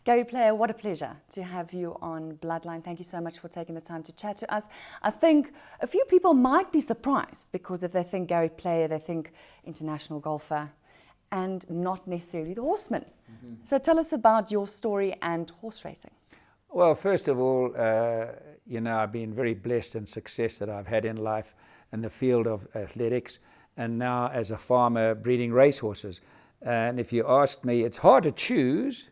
Gary Player, what a pleasure to have you on Bloodline. Thank you so much for taking the time to chat to us. I think a few people might be surprised because if they think Gary Player, they think international golfer and not necessarily the horseman. Mm-hmm. So tell us about your story and horse racing. Well, first of all, I've been very blessed in success that I've had in life in the field of athletics and now as a farmer breeding racehorses. And if you asked me, it's hard to choose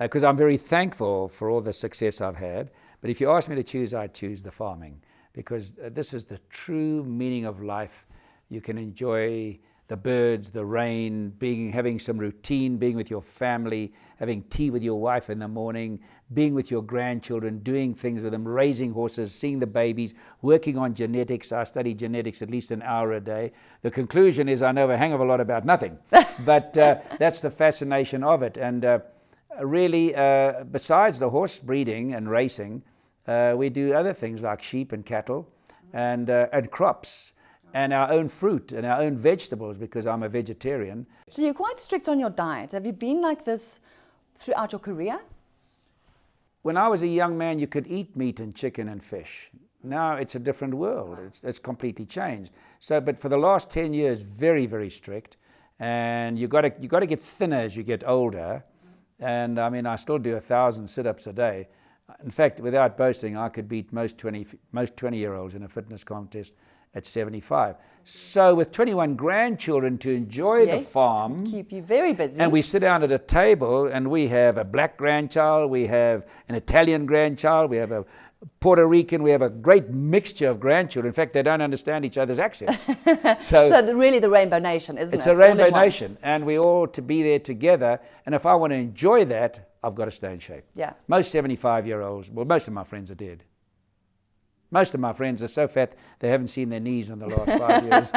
because I'm very thankful for all the success I've had. But if you ask me to choose, I'd choose the farming because this is the true meaning of life. You can enjoy the birds, the rain, having some routine, being with your family, having tea with your wife in the morning, being with your grandchildren, doing things with them, raising horses, seeing the babies, working on genetics. I study genetics at least an hour a day. The conclusion is I know a hang of a lot about nothing, but that's the fascination of it. And really, besides the horse breeding and racing, we do other things like sheep and cattle and crops. And our own fruit and our own vegetables because I'm a vegetarian. So you're quite strict on your diet. Have you been like this throughout your career? When I was a young man, you could eat meat and chicken and fish. Now it's a different world. It's completely changed. So, but for the last 10 years, very, very strict. And you got to get thinner as you get older. And I mean, I still do 1,000 sit-ups a day. In fact, without boasting, I could beat most 20-year-olds in a fitness contest at 75. So with 21 grandchildren to enjoy the farm. Keep you very busy. And we sit down at a table and we have a black grandchild, we have an Italian grandchild, we have a Puerto Rican, we have a great mixture of grandchildren. In fact, they don't understand each other's accents. So really the Rainbow Nation, isn't it? It's a Rainbow Nation. And we all to be there together. And if I want to enjoy that, I've got to stay in shape. Yeah. Most 75-year-olds, well, most of my friends are dead. Most of my friends are so fat they haven't seen their knees in the last 5 years.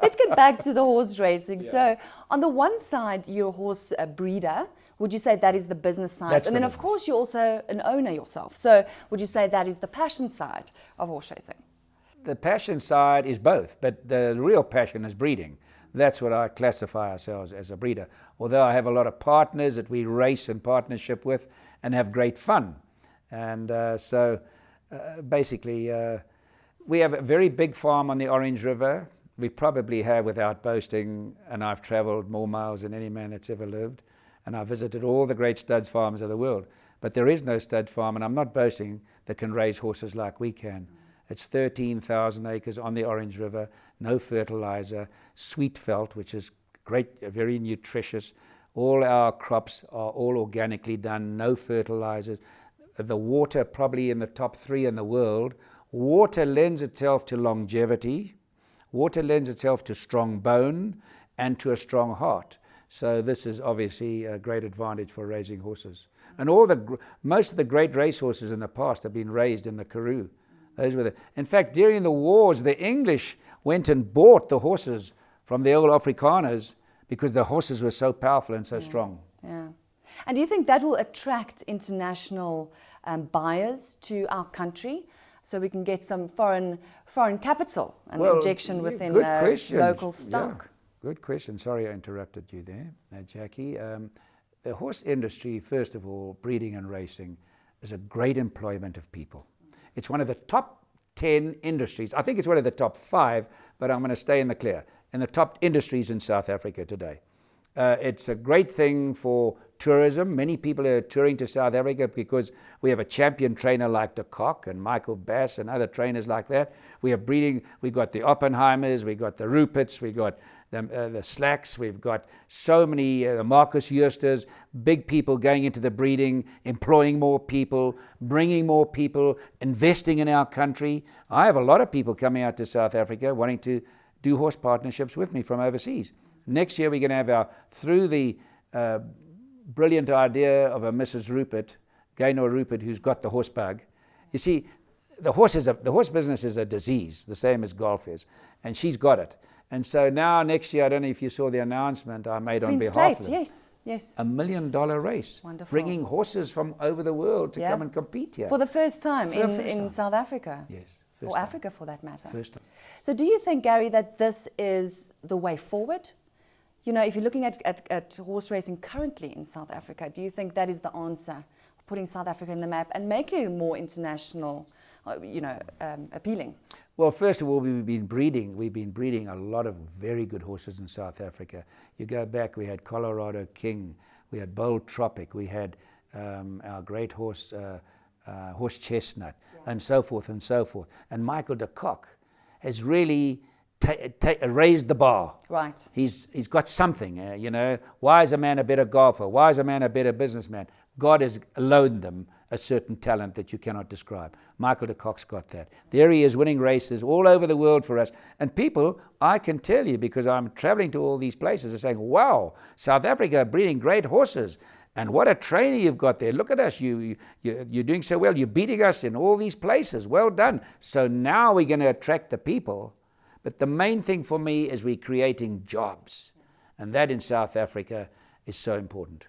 Let's get back to the horse racing. Yeah. So on the one side, you're a horse breeder. Would you say that is the business side? That's and then, business. Of course, you're also an owner yourself. So would you say that is the passion side of horse racing? The passion side is both, but the real passion is breeding. That's what I classify ourselves as a breeder. Although I have a lot of partners that we race in partnership with and have great fun. And basically, we have a very big farm on the Orange River. We probably have, without boasting, and I've traveled more miles than any man that's ever lived, and I've visited all the great studs farms of the world. But there is no stud farm, and I'm not boasting, that can raise horses like we can. It's 13,000 acres on the Orange River, no fertilizer, sweet felt, which is great, very nutritious. All our crops are all organically done, no fertilizers. The water probably in the top 3 in the world. Water lends itself to longevity. Water lends itself to strong bone and to a strong heart. So this is obviously a great advantage for raising horses. And most of the great racehorses in the past have been raised in the Karoo. In fact, during the wars, the English went and bought the horses from the old Afrikaners because the horses were so powerful and so strong. Yeah. And do you think that will attract international buyers to our country so we can get some foreign capital and injection within local stock? Yeah. Good question. Sorry I interrupted you there, Jacqui. The horse industry, first of all, breeding and racing, is a great employment of people. It's one of the top 10 industries. I think it's one of the top 5, but I'm going to stay in the clear. In the top industries in South Africa today. It's a great thing for tourism. Many people are touring to South Africa because we have a champion trainer like De Kock and Michael Bass and other trainers like that. We are breeding. We got the Oppenheimers, we got the Ruperts, we got the Slacks, we've got so many Marcus Eusters, big people going into the breeding, employing more people, bringing more people, investing in our country. I have a lot of people coming out to South Africa wanting to do horse partnerships with me from overseas. Next year we're going to have through the brilliant idea of a Mrs. Rupert, Gaynor Rupert, who's got the horse bug. You see, the horse business is a disease, the same as golf is, and she's got it. And so now next year, I don't know if you saw the announcement I made on behalf of them. Yes. $1 million race. Wonderful. Bringing horses from over the world to come and compete here. For the first time in South Africa. Yes. Or Africa for that matter. First time. So do you think, Gary, that this is the way forward? you know, if you're looking at horse racing currently in South Africa, do you think that is the answer, putting South Africa in the map and making it more international, appealing? Well, first of all, we've been breeding a lot of very good horses in South Africa. You go back, we had Colorado King, we had Bold Tropic, we had our great horse, horse Chestnut, and so forth and so forth. And Michael de Kock has really raised the bar. Right. He's got something, Why is a man a better golfer? Why is a man a better businessman? God has loaned them a certain talent that you cannot describe. Michael de Kock's got that. There he is winning races all over the world for us. And people, I can tell you, because I'm traveling to all these places, are saying, wow, South Africa breeding great horses. And what a trainer you've got there. Look at us. You're doing so well. You're beating us in all these places. Well done. So now we're going to attract the people. But the main thing for me is we're creating jobs. And that in South Africa is so important.